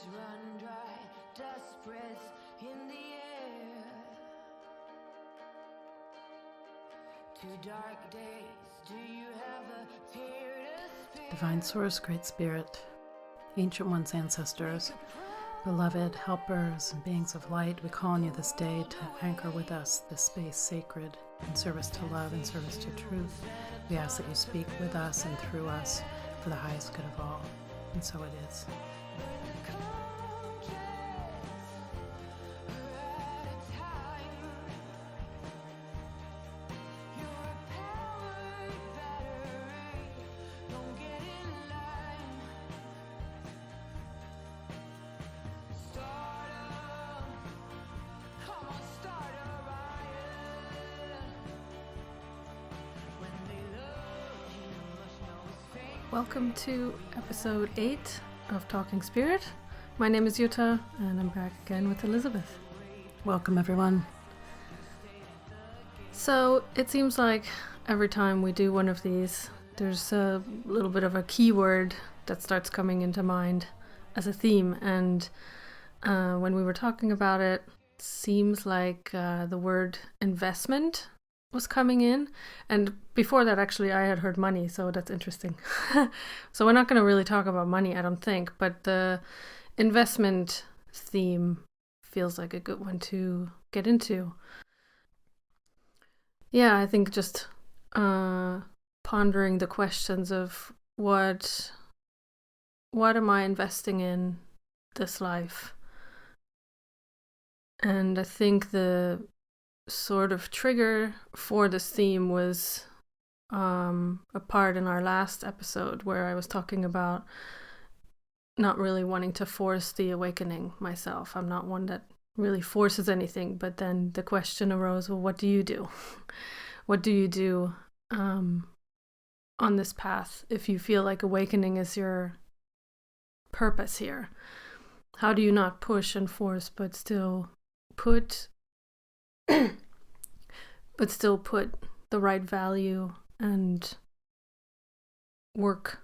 run dry, dust breaths in the air. Two dark days, do you have a tear to spare? Divine Source, Great Spirit, Ancient Ones, Ancestors, beloved helpers and beings of light, we call on you this day to anchor with us this space sacred in service to love and service to truth. We ask that you speak with us and through us for the highest good of all. And so it is. Welcome to episode 8 of Talking Spirit. My name is Jutta, and I'm back again with Elizabeth. Welcome, everyone. So it seems like every time we do one of these, there's a little bit of a keyword that starts coming into mind as a theme. And when we were talking about it, seems like the word investment was coming in. And before that, actually, I had heard money, so that's interesting. So we're not going to really talk about money, I don't think, but the investment theme feels like a good one to get into. Yeah, I think just pondering the questions of what am I investing in this life? And I think the sort of trigger for this theme was a part in our last episode where I was talking about not really wanting to force the awakening myself. I'm not one that really forces anything, but then the question arose, well, what do you do? What do you do on this path if you feel like awakening is your purpose here? How do you not push and force, but still put the right value and work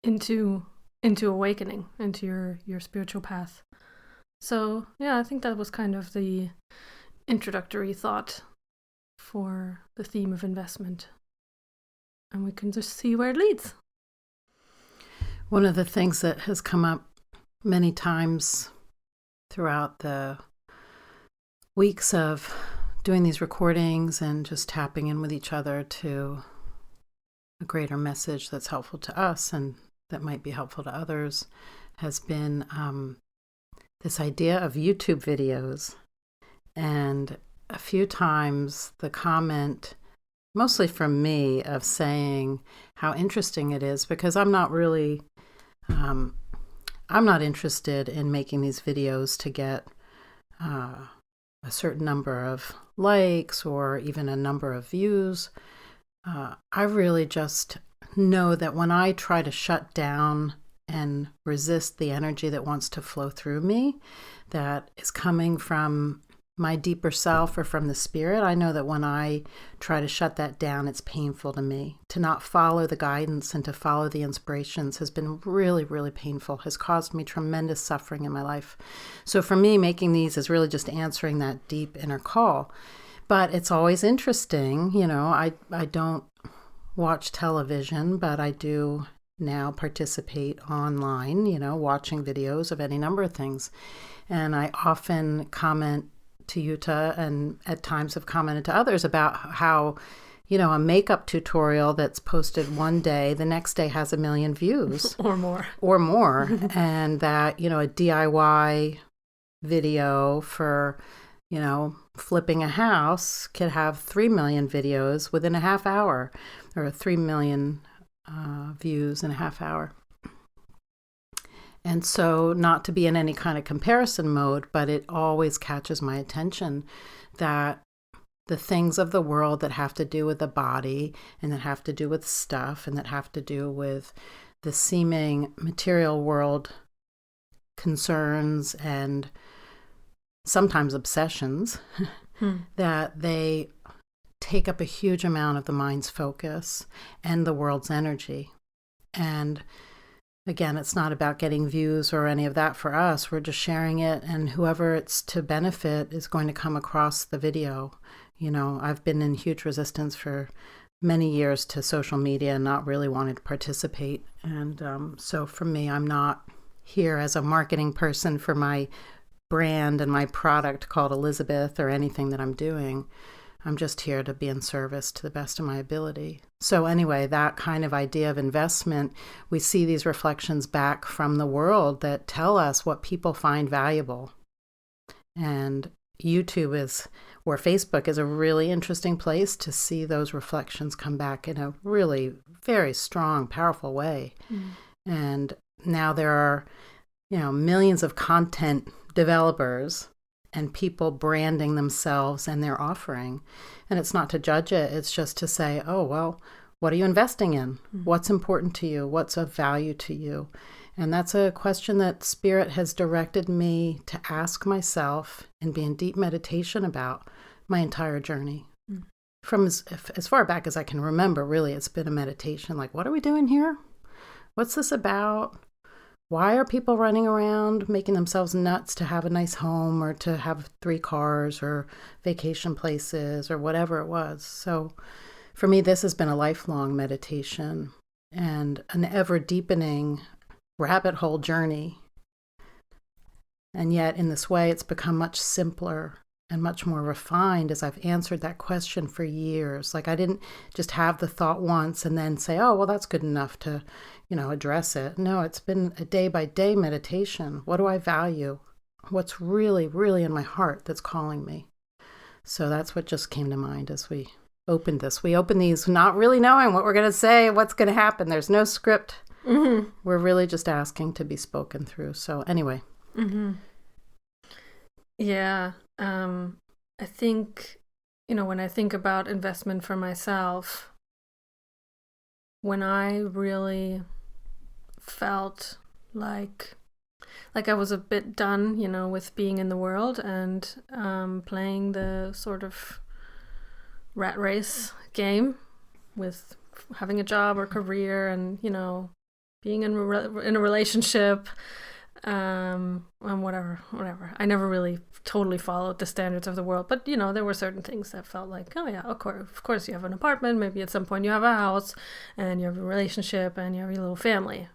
into awakening, into your spiritual path? So yeah, I think that was kind of the introductory thought for the theme of investment. And we can just see where it leads. One of the things that has come up many times throughout the weeks of doing these recordings and just tapping in with each other to a greater message that's helpful to us and that might be helpful to others has been this idea of YouTube videos. And a few times the comment, mostly from me, of saying how interesting it is, because I'm not interested in making these videos to get a certain number of likes or even a number of views. I really just know that when I try to shut down and resist the energy that wants to flow through me, that is coming from my deeper self or from the spirit, I know that when I try to shut that down, it's painful to me. To not follow the guidance and to follow the inspirations has been really, really painful, has caused me tremendous suffering in my life. So for me, making these is really just answering that deep inner call. But it's always interesting, I don't watch television, but I do now participate online, watching videos of any number of things. And I often comment to Jutta, and at times have commented to others about how, a makeup tutorial that's posted one day, the next day has 1 million views. Or more. And that, a DIY video for, flipping a house could have 3 million videos within a half hour, or 3 million views in a half hour. And so, not to be in any kind of comparison mode, but it always catches my attention that the things of the world that have to do with the body and that have to do with stuff and that have to do with the seeming material world concerns and sometimes obsessions, that they take up a huge amount of the mind's focus and the world's energy. And again, it's not about getting views or any of that for us. We're just sharing it, and whoever it's to benefit is going to come across the video. I've been in huge resistance for many years to social media and not really wanting to participate. And so for me, I'm not here as a marketing person for my brand and my product called Elizabeth or anything that I'm doing. I'm just here to be in service to the best of my ability. So anyway, that kind of idea of investment, we see these reflections back from the world that tell us what people find valuable. And YouTube or Facebook is a really interesting place to see those reflections come back in a really very strong, powerful way. And now there are, millions of content developers and people branding themselves and their offering. And it's not to judge it. It's just to say, oh, well, what are you investing in? What's important to you? What's of value to you? And that's a question that Spirit has directed me to ask myself and be in deep meditation about my entire journey. From as far back as I can remember, really, it's been a meditation. Like, what are we doing here? What's this about? Why are people running around making themselves nuts to have a nice home or to have 3 cars or vacation places or whatever it was? So for me, this has been a lifelong meditation and an ever deepening rabbit hole journey. And yet in this way, it's become much simpler and much more refined as I've answered that question for years. Like I didn't just have the thought once and then say, oh, well, that's good enough to, address it. No, it's been a day by day meditation. What do I value? What's really, really in my heart that's calling me? So that's what just came to mind as we opened this. We opened these not really knowing what we're going to say, what's going to happen. There's no script. We're really just asking to be spoken through. So anyway. Yeah. I think, when I think about investment for myself, when I really felt like I was a bit done, with being in the world and playing the sort of rat race game with having a job or career and, being in a relationship, and whatever. I never really totally followed the standards of the world, but there were certain things that felt like, oh yeah, of course you have an apartment, maybe at some point you have a house and you have a relationship and you have your little family.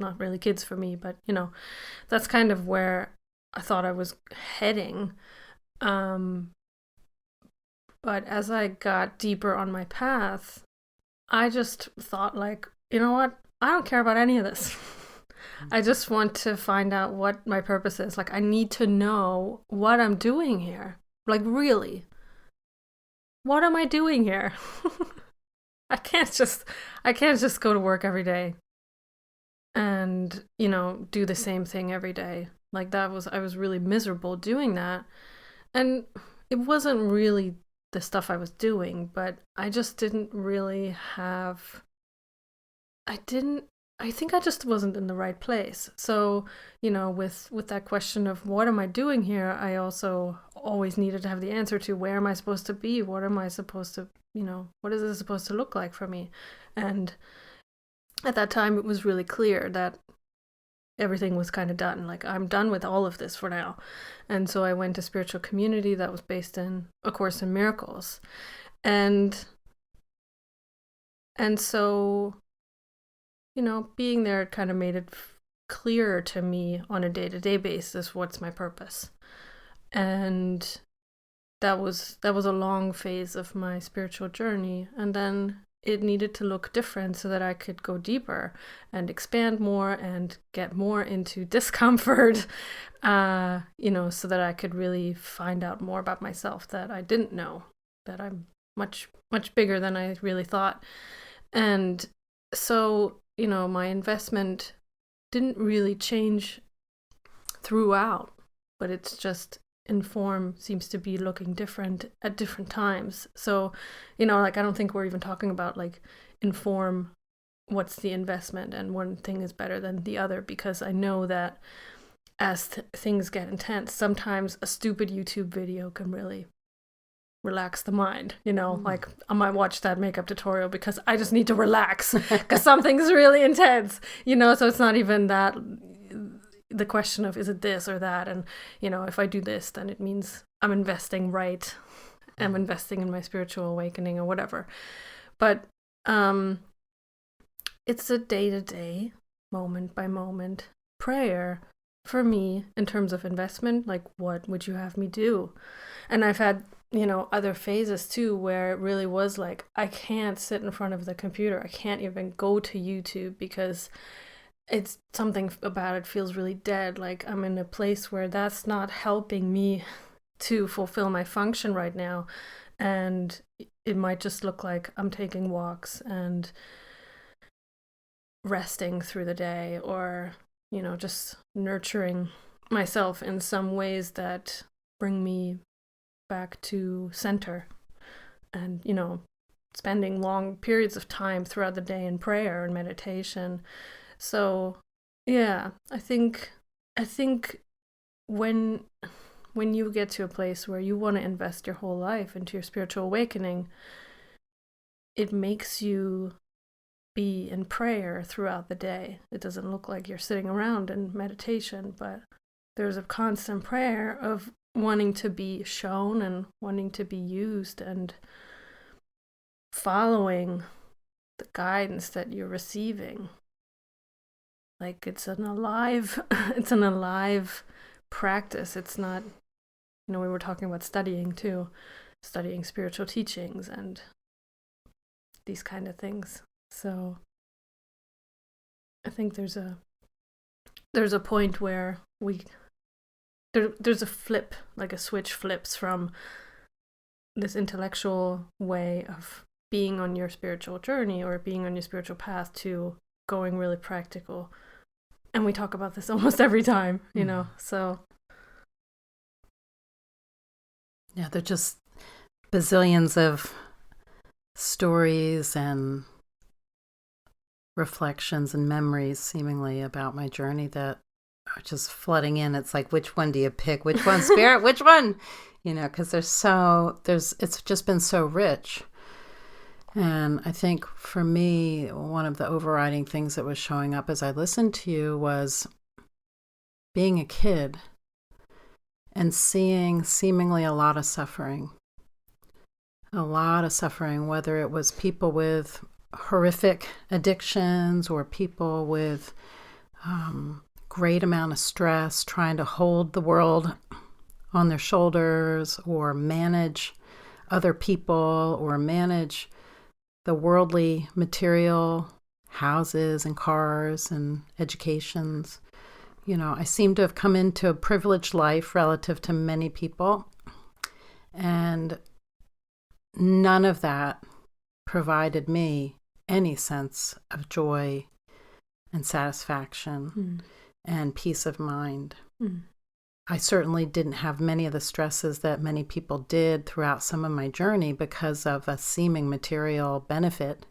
Not really kids for me, but that's kind of where I thought I was heading. But as I got deeper on my path, I just thought like, you know what? I don't care about any of this. I just want to find out what my purpose is. Like, I need to know what I'm doing here. Like, really, what am I doing here? I can't just go to work every day and, do the same thing every day. Like I was really miserable doing that. And it wasn't really the stuff I was doing, but I just didn't really have, I think I just wasn't in the right place. So, with that question of what am I doing here, I also always needed to have the answer to where am I supposed to be? What am I supposed to, what is this supposed to look like for me? And at that time, it was really clear that everything was kind of done. Like, I'm done with all of this for now. And so I went to spiritual community that was based in A Course in Miracles. And so, being there kind of made it clearer to me on a day-to-day basis what's my purpose. And that was a long phase of my spiritual journey. And then it needed to look different so that I could go deeper and expand more and get more into discomfort, so that I could really find out more about myself that I didn't know, that I'm much, much bigger than I really thought. And so, my investment didn't really change throughout, but it's just Inform seems to be looking different at different times. So, I don't think we're even talking about like Inform, what's the investment and one thing is better than the other, because I know that as things get intense, sometimes a stupid YouTube video can really relax the mind, like I might watch that makeup tutorial because I just need to relax because something's really intense, so it's not even that the question of is it this or that, and if I do this then it means I'm investing right, I'm investing in my spiritual awakening or whatever. But it's a day-to-day, moment by moment prayer for me in terms of investment, like what would you have me do? And I've had other phases too where it really was like I can't sit in front of the computer, I can't even go to YouTube because it's something about it feels really dead, like I'm in a place where that's not helping me to fulfill my function right now. And it might just look like I'm taking walks and resting through the day, or just nurturing myself in some ways that bring me back to center, and spending long periods of time throughout the day in prayer and meditation. So yeah, I think when you get to a place where you want to invest your whole life into your spiritual awakening, it makes you be in prayer throughout the day. It doesn't look like you're sitting around in meditation, but there's a constant prayer of wanting to be shown and wanting to be used and following the guidance that you're receiving. Like it's an alive practice. It's not, we were talking about studying spiritual teachings and these kind of things. So I think there's a point where there's a flip, like a switch flips from this intellectual way of being on your spiritual journey or being on your spiritual path to going really practical. And we talk about this almost every time, so. Yeah, they're just bazillions of stories and reflections and memories seemingly about my journey that are just flooding in. It's like, which one do you pick? Which one, spirit? Which one? Because it's just been so rich. And I think for me, one of the overriding things that was showing up as I listened to you was being a kid and seeing seemingly a lot of suffering, whether it was people with horrific addictions or people with great amount of stress trying to hold the world on their shoulders or manage other people or manage the worldly material, houses and cars and educations. I seem to have come into a privileged life relative to many people, and none of that provided me any sense of joy and satisfaction and peace of mind. I certainly didn't have many of the stresses that many people did throughout some of my journey because of a seeming material benefit.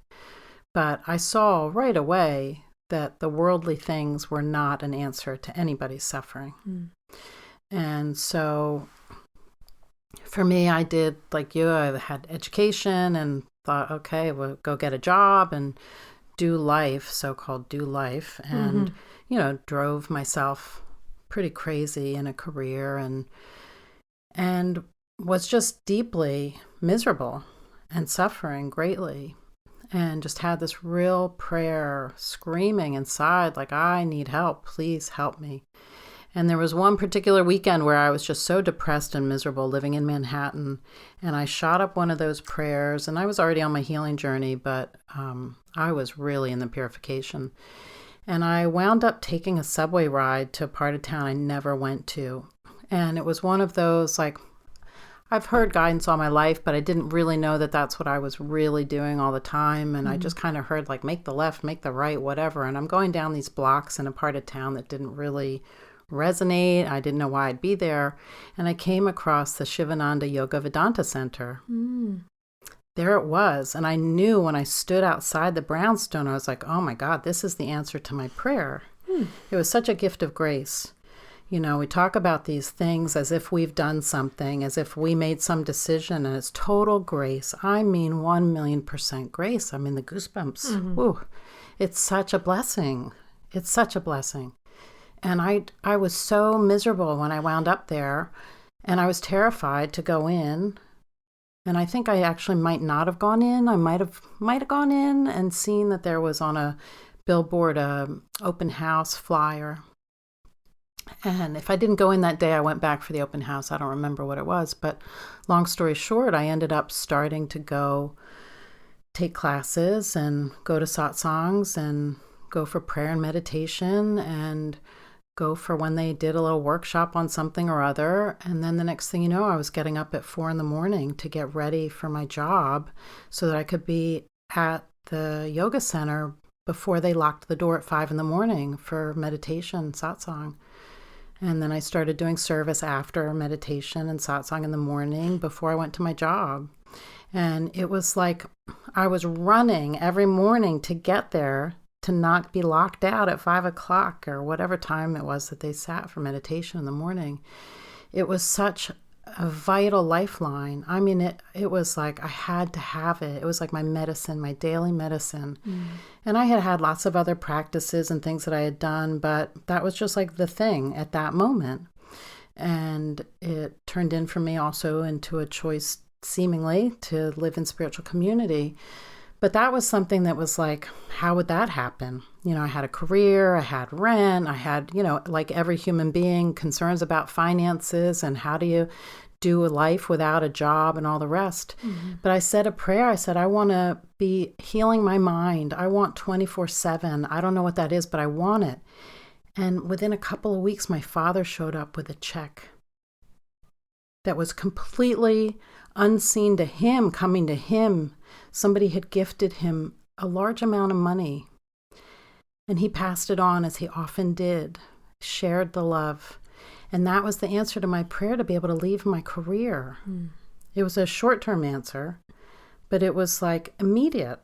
But I saw right away that the worldly things were not an answer to anybody's suffering. And so for me, I did like you. I had education and thought, okay, we'll go get a job and do life, so-called do life, and, drove myself pretty crazy in a career and was just deeply miserable and suffering greatly, and just had this real prayer screaming inside, like, I need help, please help me. And there was one particular weekend where I was just so depressed and miserable living in Manhattan, and I shot up one of those prayers, and I was already on my healing journey, but I was really in the purification. And I wound up taking a subway ride to a part of town I never went to. And it was one of those, like, I've heard guidance all my life, but I didn't really know that that's what I was really doing all the time. And I just kind of heard, like, make the left, make the right, whatever. And I'm going down these blocks in a part of town that didn't really resonate. I didn't know why I'd be there. And I came across the Shivananda Yoga Vedanta Center. There it was. And I knew when I stood outside the brownstone, I was like, oh my God, this is the answer to my prayer. It was such a gift of grace. We talk about these things as if we've done something, as if we made some decision, and it's total grace. I mean, 1,000,000% grace. I mean, the goosebumps. Woo. It's such a blessing. It's such a blessing. And I was so miserable when I wound up there, and I was terrified to go in. And I think I actually might not have gone in. I might have gone in and seen that there was on a billboard open house flyer. And if I didn't go in that day, I went back for the open house. I don't remember what it was. But long story short, I ended up starting to go take classes and go to satsangs and go for prayer and meditation and go for when they did a little workshop on something or other. And then the next thing you know, I was getting up at 4 a.m. to get ready for my job so that I could be at the yoga center before they locked the door at 5 a.m. for meditation, satsang. And then I started doing service after meditation and satsang in the morning before I went to my job. And it was like I was running every morning to get there, to not be locked out at 5 o'clock or whatever time it was that they sat for meditation in the morning. It was such a vital lifeline. I mean, it was like I had to have it. It was like my medicine, my daily medicine. And I had lots of other practices and things that I had done, but that was just like the thing at that moment. And it turned in for me also into a choice, seemingly, to live in spiritual community. But that was something that was like, how would that happen? I had a career, I had rent, I had, like every human being, concerns about finances and how do you do a life without a job and all the rest. But I said a prayer. I said, I want to be healing my mind. I want 24/7. I don't know what that is, but I want it. And within a couple of weeks, my father showed up with a check that was completely unseen to him, coming to him. Somebody had gifted him a large amount of money, and he passed it on, as he often did, shared the love. And that was the answer to my prayer, to be able to leave my career. It was a short-term answer, but it was like immediate.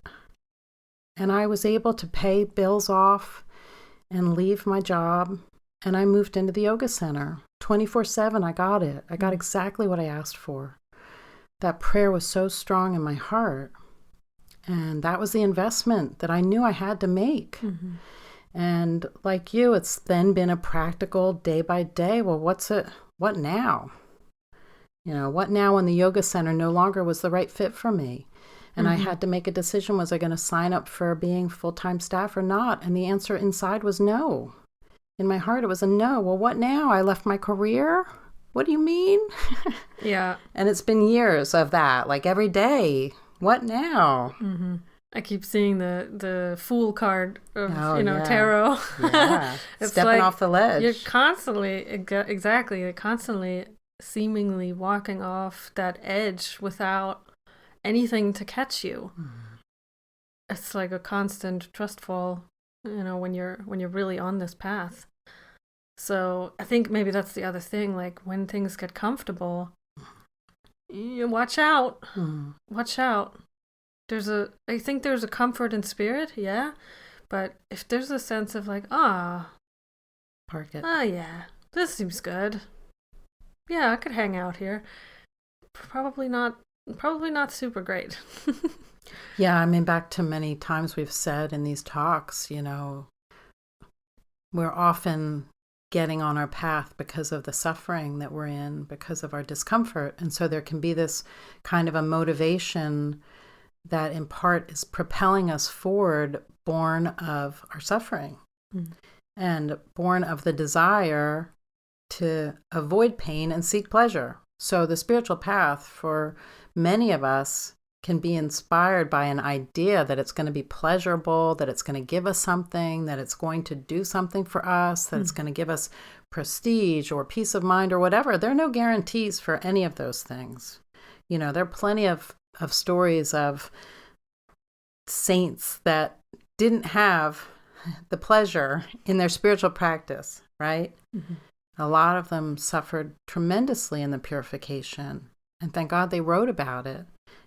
And I was able to pay bills off and leave my job, and I moved into the yoga center. 24/7, I got it. I got exactly what I asked for. That prayer was so strong in my heart. And that was the investment that I knew I had to make. And like you, it's then been a practical day by day. Well, what now? What now when the yoga center no longer was the right fit for me? And I had to make a decision. Was I going to sign up for being full-time staff or not? And the answer inside was no. In my heart, it was a no. Well, what now? I left my career? What do you mean? Yeah. And it's been years of that, like every day. What now? I keep seeing the fool card of, yeah. tarot. Yeah. It's stepping like off the ledge. You're constantly seemingly walking off that edge without anything to catch you. It's like a constant trust fall, when you're really on this path. So I think maybe that's the other thing, like when things get comfortable, you watch out. Watch out. I think there's a comfort in spirit, yeah. But if there's a sense of like, park it. Yeah, this seems good. Yeah, I could hang out here. Probably not super great. Yeah, I mean, back to many times we've said in these talks, we're often getting on our path because of the suffering that we're in, because of our discomfort. And so there can be this kind of a motivation that in part is propelling us forward, born of our suffering and born of the desire to avoid pain and seek pleasure. So the spiritual path for many of us can be inspired by an idea that it's going to be pleasurable, that it's going to give us something, that it's going to do something for us, that it's going to give us prestige or peace of mind or whatever. There are no guarantees for any of those things. There are plenty of stories of saints that didn't have the pleasure in their spiritual practice, right? A lot of them suffered tremendously in the purification. And thank God they wrote about it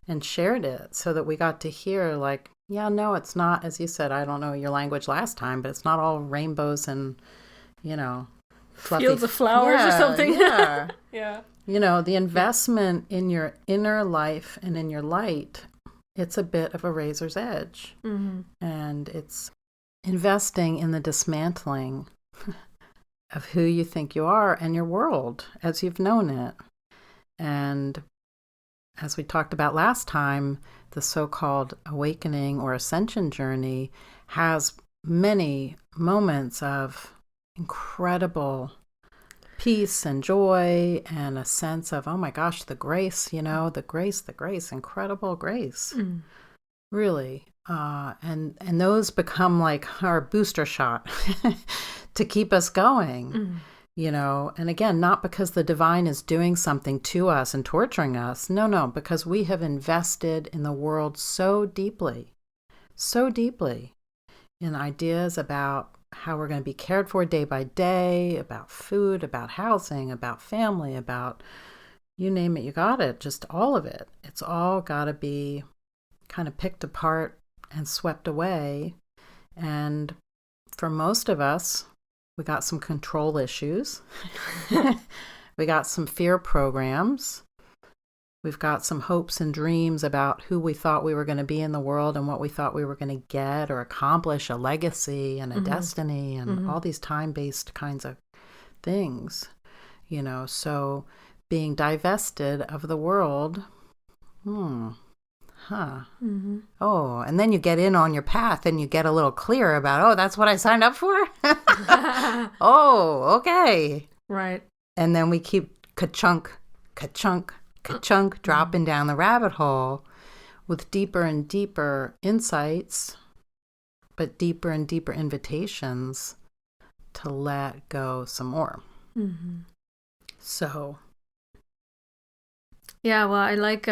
and shared it so that we got to hear like, yeah, no, it's not, as you said, I don't know your language last time, but it's not all rainbows and, fields of flowers or something. Yeah. Yeah. You know, the investment in your inner life and in your light, it's a bit of a razor's edge. Mm-hmm. And it's investing in the dismantling of who you think you are and your world as you've known it. And as we talked about last time, the so-called awakening or ascension journey has many moments of incredible peace and joy and a sense of, oh my gosh, the grace, the grace, incredible grace. Really. And those become like our booster shot to keep us going. And again, not because the divine is doing something to us and torturing us. No, because we have invested in the world so deeply in ideas about how we're going to be cared for day by day, about food, about housing, about family, about you name it, you got it, just all of it. It's all got to be kind of picked apart and swept away. And for most of us, we got some control issues. We got some fear programs. We've got some hopes and dreams about who we thought we were going to be in the world and what we thought we were going to get or accomplish, a legacy and a destiny and all these time-based kinds of things. So being divested of the world, Oh, and then you get in on your path and you get a little clear about, oh, that's what I signed up for? Oh, okay. Right. And then we keep ka-chunk, dropping down the rabbit hole with deeper and deeper insights, but deeper and deeper invitations to let go some more. So. Yeah, well, I like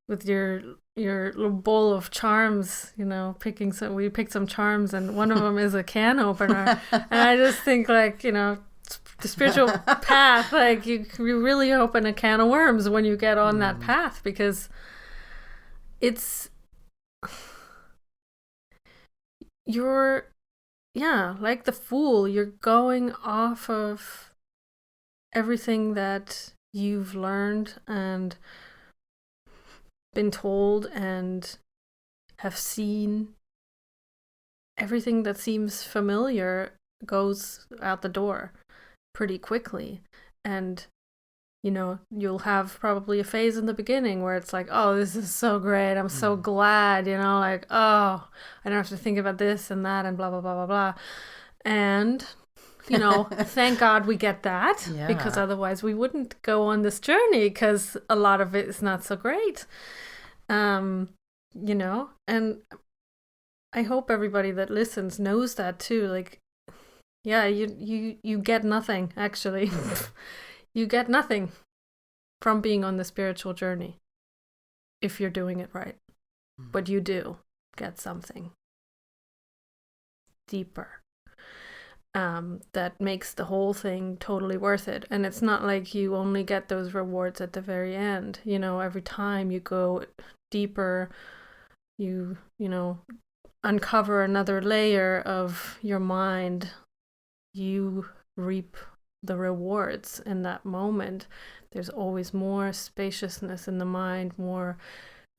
with your little bowl of charms, we picked some charms, and one of them is a can opener. And I just think, like, the spiritual path, like you really open a can of worms when you get on that path, because it's like the fool, you're going off of everything that you've learned and been told and have seen. Everything that seems familiar goes out the door pretty quickly. And you'll have probably a phase in the beginning where it's like, oh, this is so great, I'm so glad, like, oh, I don't have to think about this and that and blah blah blah blah blah. And thank God we get that, because otherwise we wouldn't go on this journey, because a lot of it is not so great. And I hope everybody that listens knows that too. Like, you get nothing, actually. You get nothing from being on the spiritual journey if you're doing it right. But you do get something deeper. That makes the whole thing totally worth it. And it's not like you only get those rewards at the very end. Every time you go deeper, you uncover another layer of your mind, you reap the rewards in that moment. There's always more spaciousness in the mind, more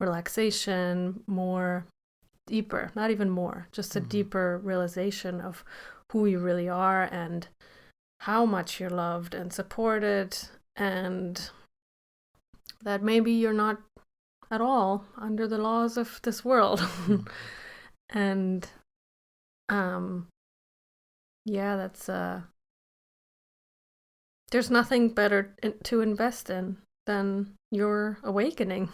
relaxation, more deeper, not even more, just a deeper realization of who you really are and how much you're loved and supported, and that maybe you're not at all under the laws of this world. And that's there's nothing better to invest in than your awakening.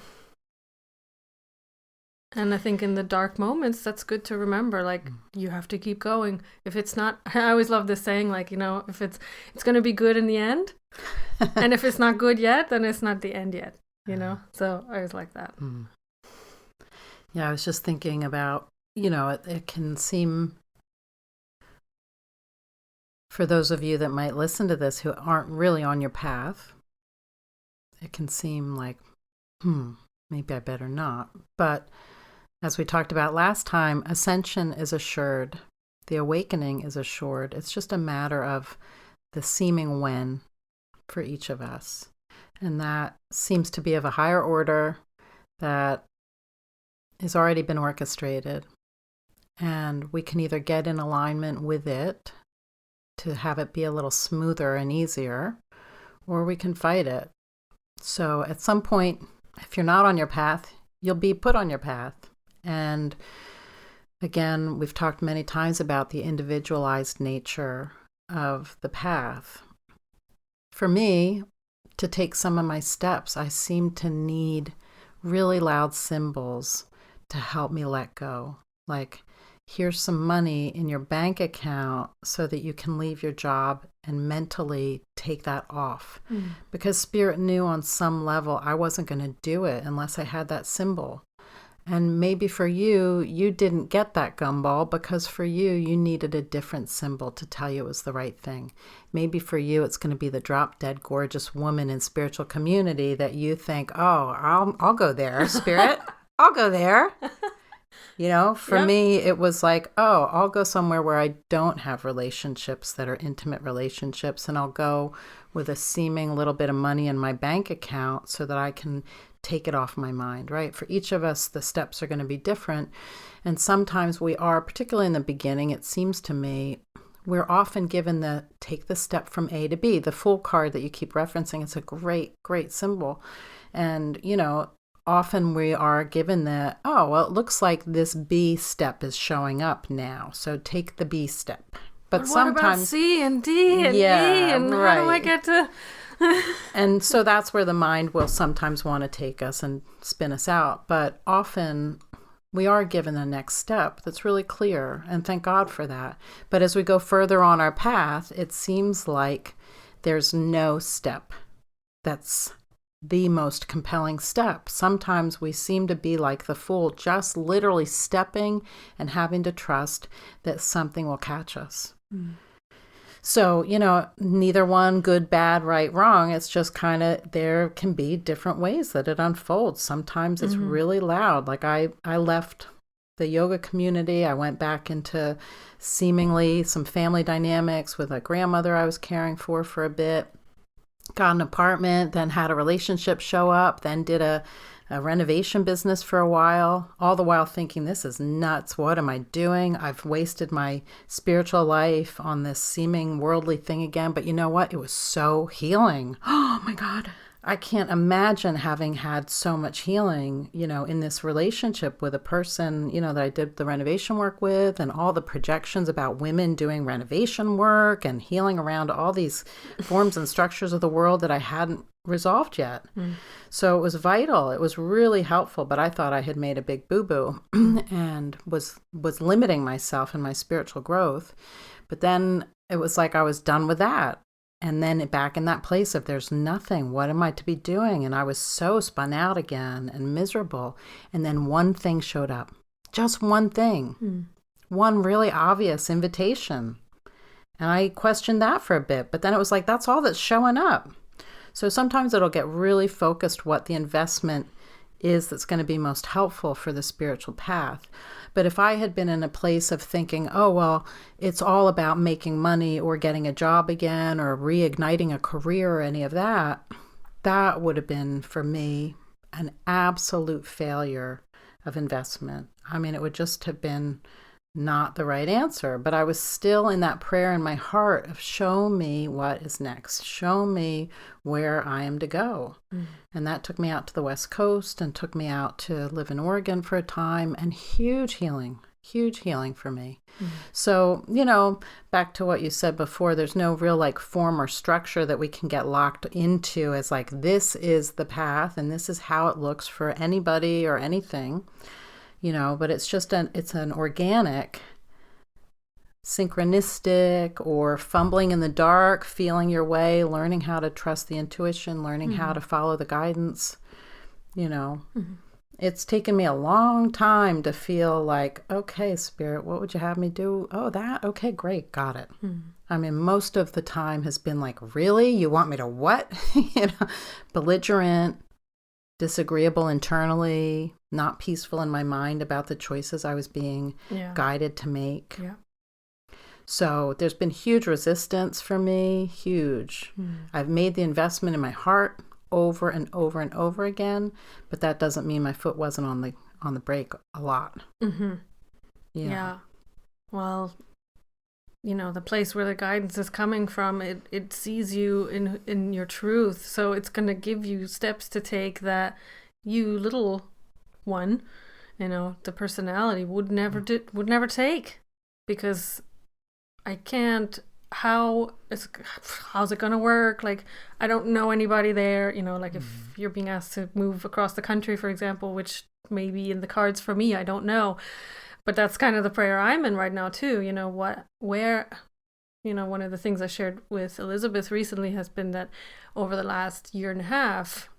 And I think in the dark moments, that's good to remember, like, you have to keep going. If it's not, I always love this saying, like, if it's going to be good in the end. And if it's not good yet, then it's not the end yet, So I always like that. Yeah, I was just thinking about, it can seem, for those of you that might listen to this who aren't really on your path, it can seem like, maybe I better not. But as we talked about last time, ascension is assured. The awakening is assured. It's just a matter of the seeming win for each of us. And that seems to be of a higher order that has already been orchestrated. And we can either get in alignment with it to have it be a little smoother and easier, or we can fight it. So at some point, if you're not on your path, you'll be put on your path. And again, we've talked many times about the individualized nature of the path. For me, to take some of my steps, I seem to need really loud symbols to help me let go. Like, here's some money in your bank account so that you can leave your job and mentally take that off. Because Spirit knew on some level I wasn't going to do it unless I had that symbol. And maybe for you, you didn't get that gumball because for you, you needed a different symbol to tell you it was the right thing. Maybe for you, it's going to be the drop dead gorgeous woman in spiritual community that you think, oh, I'll go there, Spirit. I'll go there. You know, for me, it was like, oh, I'll go somewhere where I don't have relationships that are intimate relationships, and I'll go with a seeming little bit of money in my bank account so that I can take it off my mind, right? For each of us, the steps are going to be different. And sometimes we are, particularly in the beginning, it seems to me, we're often given the take the step from A to B, the Fool card that you keep referencing. It's a great, great symbol. And, you know, often we are given the, oh, well, it looks like this B step is showing up now. So take the B step. But sometimes, what about C and D and E? And right. How do I get to... And so that's where the mind will sometimes want to take us and spin us out. But often we are given the next step that's really clear, and thank God for that. But as we go further on our path, it seems like there's no step that's the most compelling step. Sometimes we seem to be like the fool, just literally stepping and having to trust that something will catch us. So, you know, neither one, good, bad, right, wrong. It's just kind of, there can be different ways that it unfolds. Sometimes it's really loud. Like I left the yoga community. I went back into seemingly some family dynamics with a grandmother I was caring for a bit. Got an apartment, then had a relationship show up, then did a renovation business for a while, all the while thinking, this is nuts. What am I doing? I've wasted my spiritual life on this seeming worldly thing again. But you know what? It was so healing. Oh my God. I can't imagine having had so much healing, you know, in this relationship with a person, you know, that I did the renovation work with, and all the projections about women doing renovation work and healing around all these forms and structures of the world that I hadn't resolved yet. So it was vital. It was really helpful, but I thought I had made a big boo-boo and was limiting myself in my spiritual growth. But then it was like I was done with that. And then back in that place of there's nothing, what am I to be doing? And I was so spun out again and miserable. And then one thing showed up, just one thing, one really obvious invitation. And I questioned that for a bit, but then it was like, that's all that's showing up. So sometimes it'll get really focused what the investment is that's going to be most helpful for the spiritual path. But if I had been in a place of thinking, oh, well, it's all about making money or getting a job again or reigniting a career or any of that, that would have been, for me, an absolute failure of investment. I mean, it would just have been not the right answer. But I was still in that prayer in my heart of show me what is next. Show me where I am to go. And that took me out to the West Coast and took me out to live in Oregon for a time, and huge healing for me. So, you know, back to what you said before, there's no real like form or structure that we can get locked into as like, this is the path and this is how it looks for anybody or anything. You know, but it's just it's an organic, synchronistic, or fumbling in the dark, feeling your way, learning how to trust the intuition, learning how to follow the guidance. You know, it's taken me a long time to feel like, okay, Spirit, what would you have me do? Oh, that? Okay, great. Got it. I mean, most of the time has been like, really? You want me to what? You know, belligerent, disagreeable internally, not peaceful in my mind about the choices I was being guided to make. So there's been huge resistance for me, huge. I've made the investment in my heart over and over and over again, but that doesn't mean my foot wasn't on the brake a lot. Mm-hmm. Yeah. Well, the place where the guidance is coming from, it sees you in your truth. So it's going to give you steps to take that you little one, the personality would never take, because I can't, how's it going to work? Like, I don't know anybody there, like if you're being asked to move across the country, for example, which may be in the cards for me, I don't know. But that's kind of the prayer I'm in right now too. One of the things I shared with Elizabeth recently has been that over the last year and a half,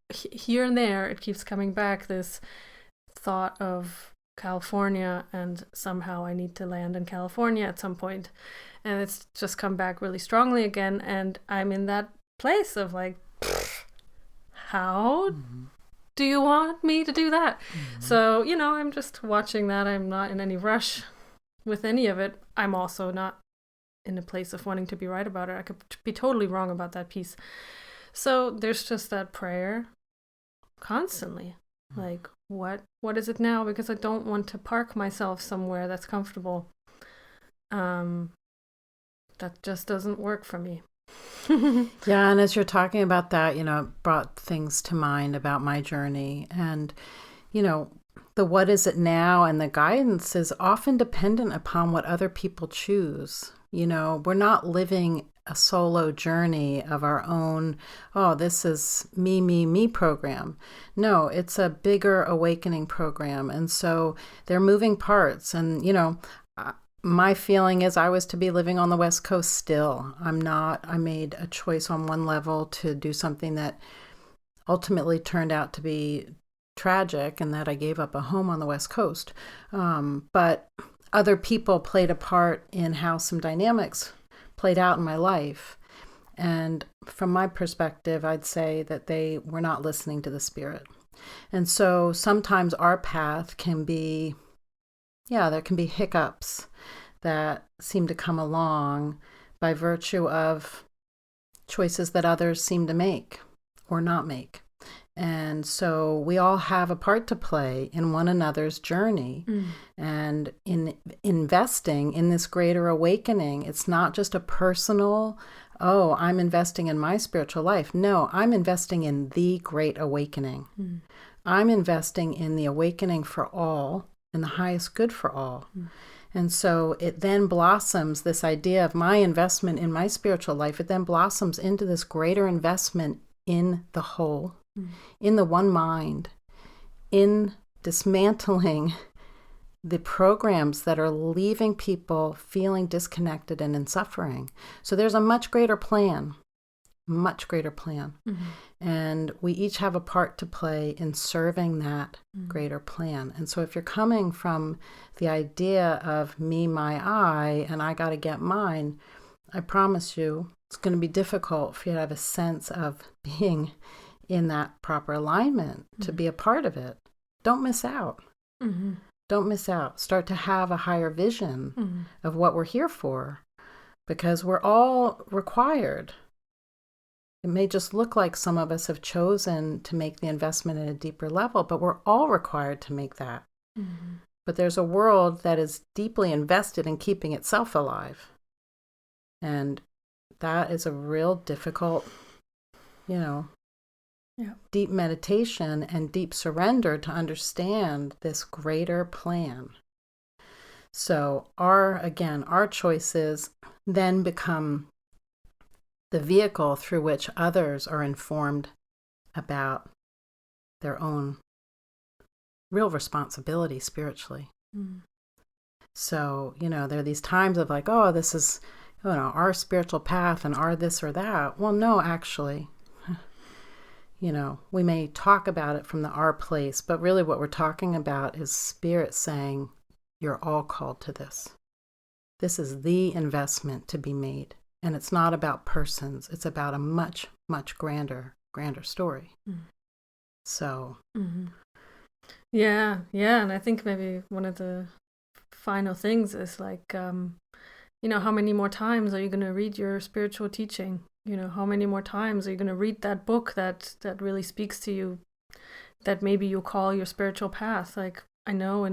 here and there, it keeps coming back, this thought of California, and somehow I need to land in California at some point. And it's just come back really strongly again. And I'm in that place of like, how do you want me to do that? So, I'm just watching that. I'm not in any rush with any of it. I'm also not in a place of wanting to be right about it. I could be totally wrong about that piece. So there's just that prayer constantly. Like, what is it now? Because I don't want to park myself somewhere that's comfortable. That just doesn't work for me. Yeah, and as you're talking about that, it brought things to mind about my journey. And, the what is it now and the guidance is often dependent upon what other people choose. We're not living a solo journey of our own, this is me program. No, it's a bigger awakening program. And so they're moving parts. And, my feeling is I was to be living on the West Coast still. I'm not. I made a choice on one level to do something that ultimately turned out to be tragic, and that I gave up a home on the West Coast. But other people played a part in how some dynamics played out in my life. And from my perspective, I'd say that they were not listening to the Spirit. And so sometimes our path can be, there can be hiccups that seem to come along by virtue of choices that others seem to make or not make. And so we all have a part to play in one another's journey. And in investing in this greater awakening, it's not just a personal, I'm investing in my spiritual life. No, I'm investing in the great awakening. I'm investing in the awakening for all and the highest good for all. And so it then blossoms, this idea of my investment in my spiritual life, it then blossoms into this greater investment in the whole, in the one mind, in dismantling the programs that are leaving people feeling disconnected and in suffering. So there's a much greater plan. And we each have a part to play in serving that greater plan. And so if you're coming from the idea of me, my, I, and I got to get mine, I promise you it's going to be difficult for you to have a sense of being in that proper alignment to be a part of it. Don't miss out. Don't miss out. Start to have a higher vision of what we're here for, because we're all required. It may just look like some of us have chosen to make the investment at a deeper level, but we're all required to make that. But there's a world that is deeply invested in keeping itself alive. And that is a real difficult, deep meditation and deep surrender to understand this greater plan. So our choices then become the vehicle through which others are informed about their own real responsibility spiritually. So, there are these times of like, this is, our spiritual path and our this or that. Well, no, actually, we may talk about it from the our place, but really what we're talking about is Spirit saying, you're all called to this. This is the investment to be made. And it's not about persons. It's about a much, much grander story. So. Yeah. And I think maybe one of the final things is like, how many more times are you going to read your spiritual teaching? How many more times are you going to read that book that really speaks to you, that maybe you call your spiritual path? Like, I know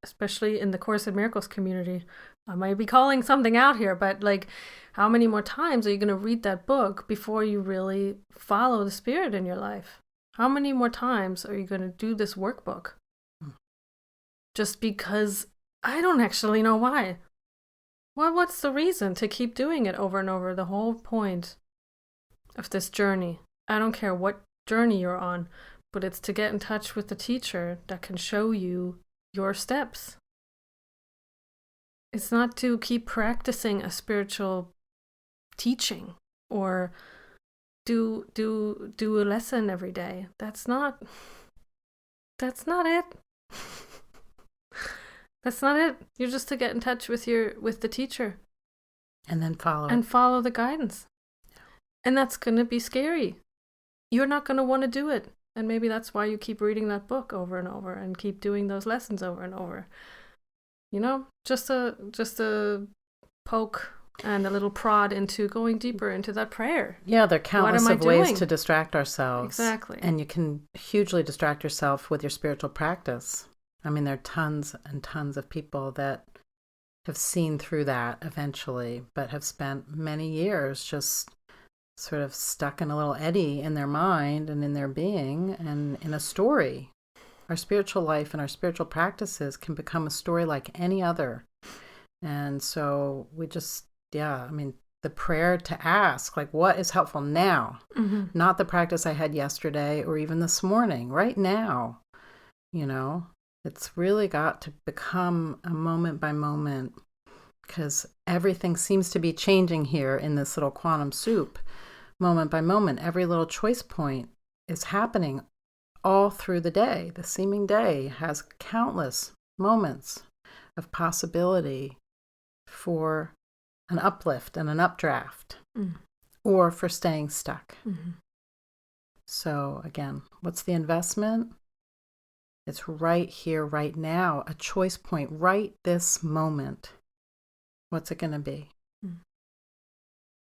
especially in the Course in Miracles community, I might be calling something out here, but like, how many more times are you going to read that book before you really follow the spirit in your life? How many more times are you going to do this workbook? Just because I don't actually know why. What's the reason to keep doing it over and over? The whole point of this journey, I don't care what journey you're on, but it's to get in touch with the teacher that can show you your steps. It's not to keep practicing a spiritual teaching or do a lesson every day. That's not it. That's not it. You're just to get in touch with the teacher. And then follow And it. follow the guidance. And that's going to be scary. You're not going to want to do it. And maybe that's why you keep reading that book over and over and keep doing those lessons over and over. Just a poke and a little prod into going deeper into that prayer. Yeah, there are countless of ways doing? to distract ourselves. Exactly. And you can hugely distract yourself with your spiritual practice. I mean, there are tons and tons of people that have seen through that eventually, but have spent many years just sort of stuck in a little eddy in their mind and in their being and in a story. Our spiritual life and our spiritual practices can become a story like any other. And so we just, the prayer to ask, like, what is helpful now? Mm-hmm. Not the practice I had yesterday or even this morning, right now. It's really got to become a moment by moment, because everything seems to be changing here in this little quantum soup. Moment by moment, every little choice point is happening all through the day. The seeming day has countless moments of possibility for an uplift and an updraft, or for staying stuck. Mm-hmm. So again, what's the investment? It's right here, right now, a choice point, right this moment. What's it going to be? Mm.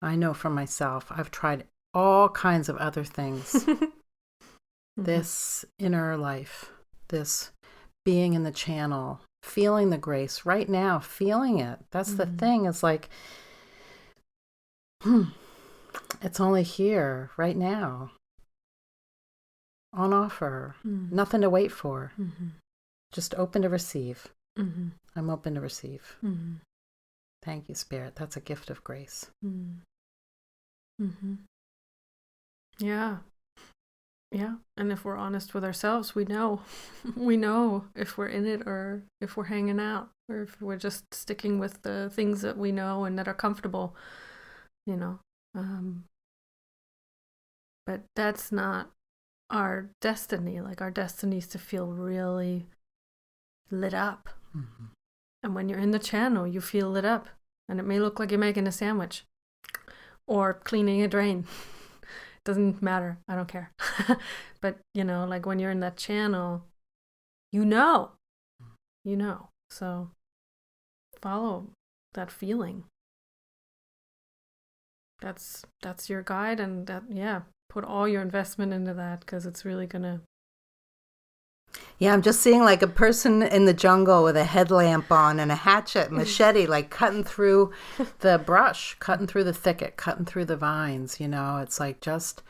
I know for myself, I've tried all kinds of other things. This inner life, this being in the channel, feeling the grace right now, feeling it. That's the thing. It's like, it's only here right now, on offer, nothing to wait for, just open to receive. I'm open to receive. Thank you, Spirit. That's a gift of grace. Yeah. Yeah. And if we're honest with ourselves, we know. We know if we're in it or if we're hanging out or if we're just sticking with the things that we know and that are comfortable, But that's not our destiny. Like, our destiny is to feel really lit up. And when you're in the channel, you feel lit up. And it may look like you're making a sandwich or cleaning a drain. Doesn't matter. I don't care. But, like when you're in that channel, you know. So follow that feeling. That's your guide, and put all your investment into that, because it's really gonna. Yeah, I'm just seeing like a person in the jungle with a headlamp on and a hatchet, machete, like cutting through the brush, cutting through the thicket, cutting through the vines. It's like just,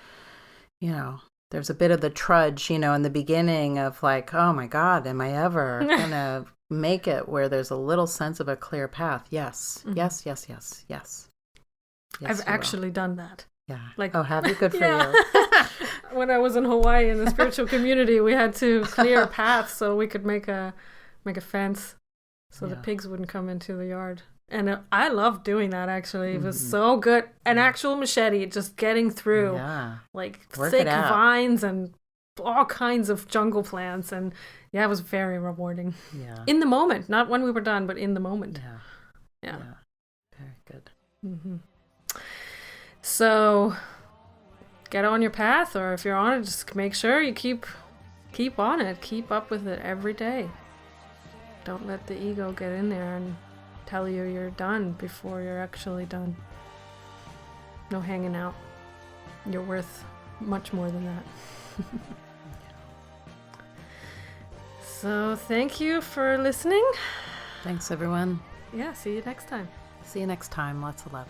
there's a bit of the trudge, in the beginning of like, oh my God, am I ever gonna make it where there's a little sense of a clear path? Yes, yes, yes, yes, yes. I've actually done that. Yeah. Like, oh, have you? Good for you. When I was in Hawaii in the spiritual community, we had to clear a path so we could make a fence so the pigs wouldn't come into the yard. And I loved doing that, actually. It was so good. An actual machete, just getting through like thick vines and all kinds of jungle plants. And it was very rewarding. Yeah. In the moment, not when we were done, but in the moment. Yeah. Very good. So get on your path, or if you're on it, just make sure you keep on it. Keep up with it every day. Don't let the ego get in there and tell you you're done before you're actually done. No hanging out. You're worth much more than that. So thank you for listening. Thanks, everyone. Yeah, see you next time. See you next time. Lots of love.